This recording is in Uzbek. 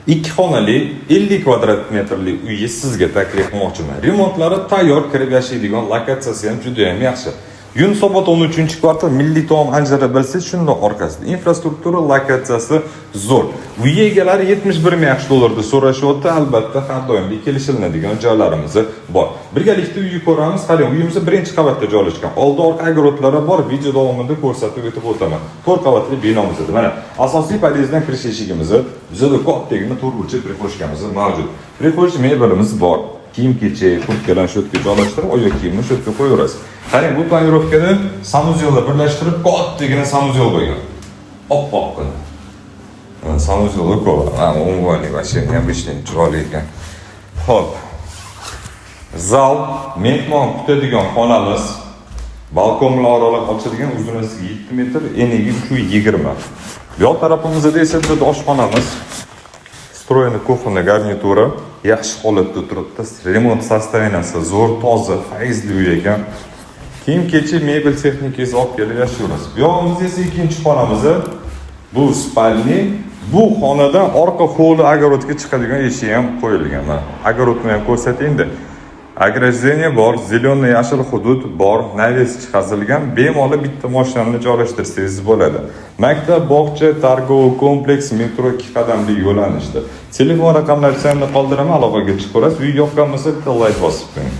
2 xonali 50 kvadrat metrli uyni sizga taklif qilmoqchiman. Remontlari tayyor, kirib yashaydigan, lokatsiyasi ham juda ham yaxshi. Yunusobod 13-kvartal Milliy taom anjara bilsangiz shundoq orqasida. Infrastruktura lokatsiyasi zo'r. Uy egalari $71,000 so'rashyapti. Albatta, har doimli kelishiladigan joylarimiz bor. Birgalikda uyni ko'ramiz. Qarang, uyimiz 1-qavatda joylashgan. Oldi orqa огородlari bor. Video davomida ko'rsatib o'tib o'taman. 4 qavatli binomiz edi. Mana asosiy podyezdan kirish eshigimiz, bizda kattagina turburchi prixoshkamiz mavjud. Prixosh mebelimiz bor. Kiyim-kechak, kurtkalar shotka joylashtirib, oyoq kiyimni shotka qo'yaverasiz. Qarang, bu planirovkada sanuzelni birlashtirib, kattagina sanuzel qo'ygan. Oppoqqina. Sanuzelni ko'ra, umumiy mashina ham ishlaydi, chiroyli ekan. Xo'p. Zal, mehmon kutadigan xonamiz. Balkonlar oraliq ochilgan, uzunligi 7 metr, eniga 320. Yo'l tarafimizda esa bir oshxonamiz. Stroyni kuxna garnitura yaxshi holatda turibdi. Remont sostaviyasi zo'r, toza, fayzli uy ekan. Kiyim-kechak, mebel texnikangizni olib kelib yashaysiz. Bu yog'imizda esa ikkinchi xonamiz. Bu spalni. Bu xonadan orqa hovli огородga chiqadigan eshik ham qo'yilgan. Огородni ham ko'rsataymi? Ограждение bor, zелёный yashil hudud bor, naves chiqazilgan, bemalol bitta mashinani joylashtirsangiz bo'ladi. Maktab, bog'cha, targov kompleks, metro 2 qadamli yo'nalishda. Telefon raqamlarini qoldiraman, aloqaga chiqasiz. Uy yoqqan bo'lsa, bitta like bosib qo'ying.